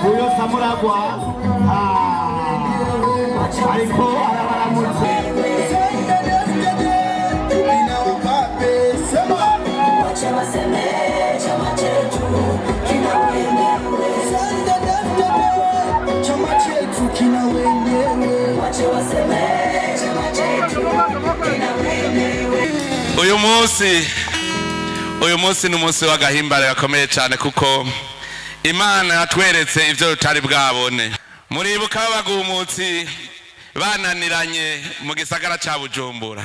uyo Samurarwa ariko arabaramutse uyu munsi ni umunsi w'agahimbare gakomeye cyane kuko Imana yatweretse ivyo tutari bwabone. Muribuka abagumutsi bananiranye mu gisagara ca Bujumbura,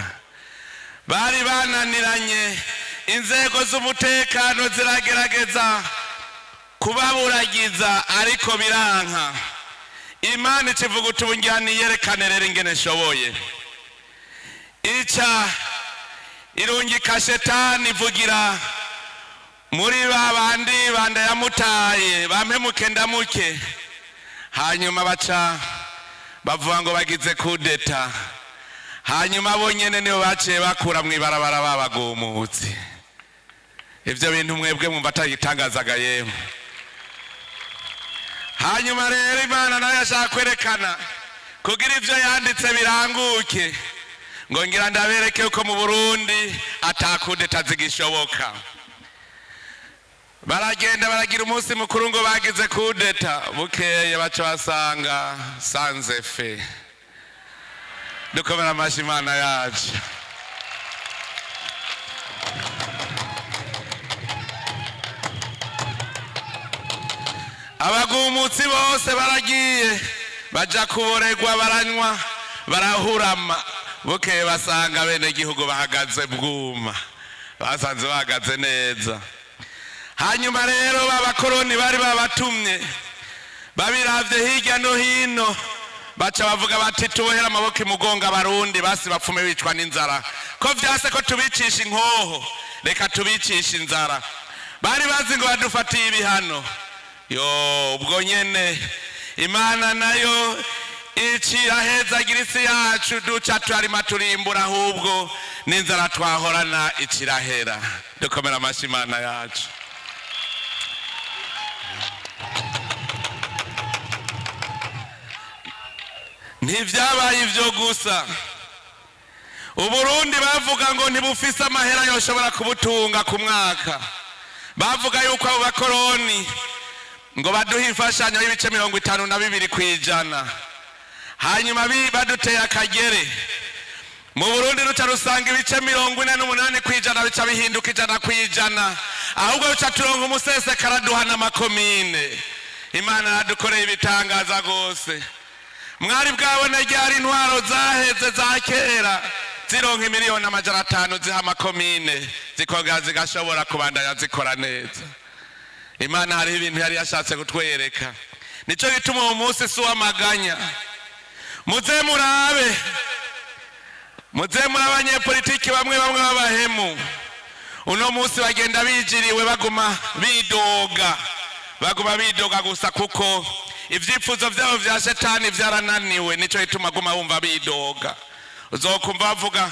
bari bananiranye, inzego z'umutekano ziragerageza kubaburagiza ariko biranka. Imana ikivuga uti ubunjyani yerekane rero ingene nshoboye. Ica irungika shetani ivugira muri babandi banda yamutaye bampemuke ndamuke, hanyuma baca bavuga ngo bagize kudeta, hanyuma bonyene nibo baciye bakura mwibarabara babagumutsi. Ivyo bintu mwebwe mwumva atagitangazaga yemwe. Hanyuma rero Imana nayo yashaka kwerekana kugira ivyo yanditse biranguke, ngo ngira ndabereke uko mu Burundi atakudeta zigishoboka. Baragenda baragira umunsi mukuru ngo bagize kudeta, bukeye baca basanga sanze fe. Dukomera amashi Imana yacu. Abagumutsi bose baragiye baja kuboregwa, baranywa barahurama, bukeye basanga bene gihugu bahagaze bwuma, basanze bahagaze neza. Hanyuma rero babakoroni bari babatumye babiravye hirya no hino, baca bavuga bati tubohera amaboko imugonga abarundi basi bapfume bicwa n'inzara, ko vyase ko tubicisha inkoho reka tubicisha inzara. Bari bazi ngo badufatiye ibihano. Yo ubwo nyene Imana nayo icirahezagira isi yacu, duca turarima turimbura, ahubwo n'inzara twahorana icirahera. Dukomera amashi Imana yacu. Ntivyabaye ivyo gusa. Uburundi bavuga ngo ntibufise amahera yoshobora kubutunga ku mwaka. Bavuga yuko abo bakoroni ngo baduhe imfashanyo y'ibice 52 kwijana. Hanyuma baduteye akagere. Mu Burundi ruca rusanga ibice 48 kwijana bica bihinduka 100 kwijana. Ahubwo ruca turonka umusesekara duhana amakomine. Imana yadukoreye ibitangaza gose. Mwari bwabone ryari intwaro zaheze za kera zironka miliyoni 500 ziha amakomine zikoga zigashobora kubandanya zikora neza. Imana hari ibintu yari yashatse kutwereka. Nico gituma uwo munsi si w'amaganya. Muze murabe abanyepolitiki bamwe b'abahemu, uno munsi bagenda bijiriwe baguma bidoga gusa kuko ivyifuzo vyabo vya shetani vyarananiwe. Nico gituma guma wumva bidoga. Uzokumva bavuga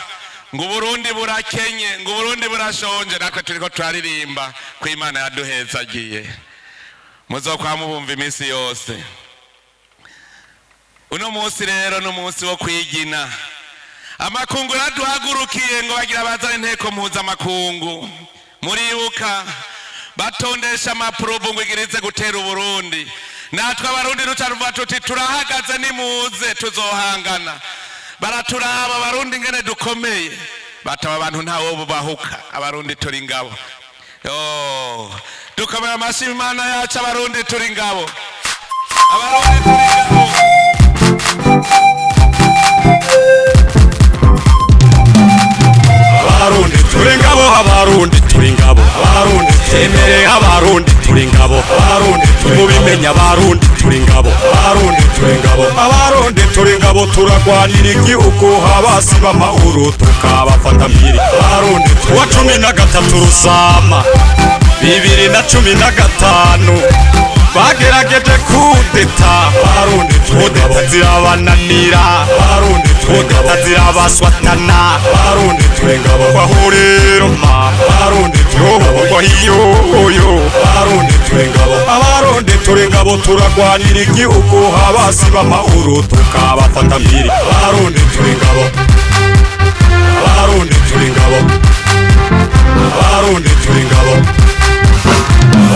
ngo Burundi burakenye, ngo Burundi burashonje, natwe turiko turaririmba ko Imana yaduhezagiye. Muzokwama bumva imisi yose. Uno munsi rero no munsi wo kwigina. Amakungu yaduhagurukiye ngo bagira bazane inteko mpuzamakungu. Muribuka batondesha amaprobo ngo igirize gutera Uburundi. Natwe abarundi rucaruva tuti turahagaze nimuze tuzohangana. Baraturaba abarundi ngene dukomeye, bataba abantu ntawo bubahuka, abarundi turi ngabo. Dukomera amashi Imana yacu, abarundi turi ngabo. Abarundi turi ngabo. Abarundi turi ngabo, abarundi turi ngabo, abarundi temere, abarundi turi ngabo, abarundi mubimenya, abarundi turi ngabo, abarundi turi ngabo, abarundi turi ngabo, turagwanira igihugu habasi b'amahoro tukabafata mpiri. Abarundi wa 13 Rusama 2015 bagerageje kudeta, abarundi kudeta zirabananira, abarundi Udata zirabaswatana Abarundi turi ngabo Kwahuriro ma Abarundi turi ngabo Kwahiyoyo Abarundi turi ngabo Abarundi turi ngabo turagwanira igihugu habasi b'amahoro tukabafata mpiri Abarundi turi ngabo Abarundi turi ngabo Abarundi turi ngabo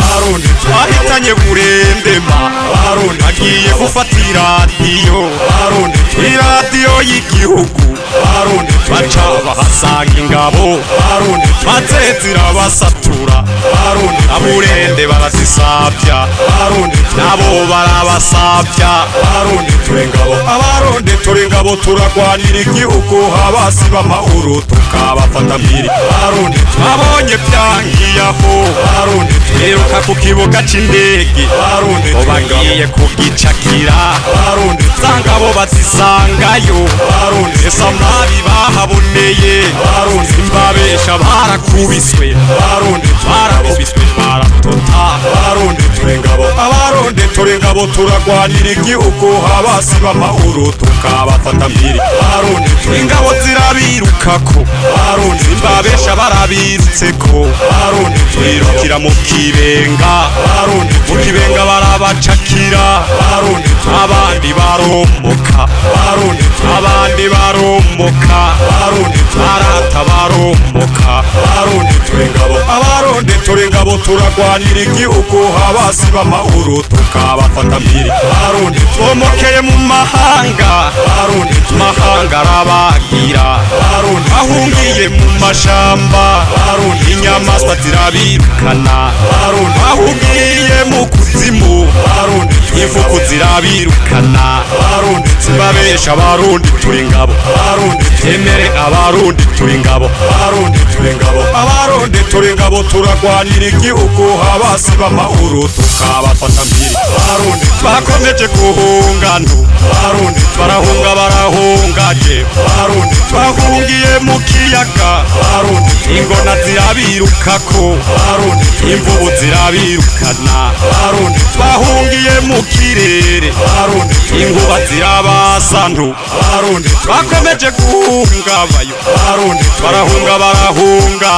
Abarundi twahitanye burendema Abarundi agiye gufata iradiyo Abarundi iradiyo y'igihugu Abarundi baca bahasanga ingabo Abarundi maze zirabasatura Abarundi aburende barazisabya Abarundi nabo barabasabya Abarundi turi ngabo Abarundi turi ngabo turagwanira igihugu habasi b'amahoro tukabafata mpiri Abarundi twabonye byangiyaho Abarundi twiruka ku kibuga c'indege Abarundi bagiye kugicakira Abarundi zangabo bazisangayo Abarundi esamari bahaboneye Abarundi imbabesha barakubiswe Abarundi barakubiswe baratota Abarundi turi ngabo Abarundi turi ngabo turagwanira igihugu habasi b'amahoro tukabafata mpiri Abarundi turi ngabo zirabirukako Abarundi imbabesha barabirutseko Abarundi twirukira mu kibenga Abarundi mu kibenga barabacakira Abarundi abandi baromboka Abarundi abandi baromboka Abarundi barata baromboka Abarundi turi ngabo Abarundi turi ngabo turagwanira igihugu habasi b'amahoro tukabafata mpiri Abarundi twomokeye mu mahanga Abarundi mahanga arabagira Abarundi ahungiye mu mashamba Abarundi inyamaswa zirabirukana Abarundi ahungiye mu kuzimu Abarundi imfuku zirabirukana Abarundi zibabesha Abarundi turi ngabo Abarundi temere Abarundi turi ngabo Abarundi turi ngabo Abarundi turi ngabo turagwanira igihugu habasi b'amahoro tukabafata mpiri Abarundi twakomeje guhungano Abarundi barahunga barahungaje Abarundi twahungiye mu kiyaga Abarundi ingona zirabirukako Abarundi imvubu zirabirukana Abarundi twahungiye mu kirere Abarundi inkuba zirabasantu Abarundi twakomeje guhungabayo Abarundi barahunga barahunga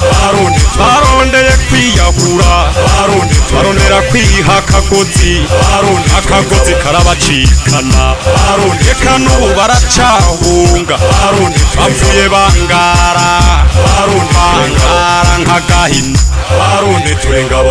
Abarundi barondeye kwiyahura Abarundi barondera kwiha akagozi Abarundi akagozi karabacikana Abarundi eka n'ubu baracahunga Abarundi bapfuye bangara Abarundi bangara nk'agahina Abarundi turi ngabo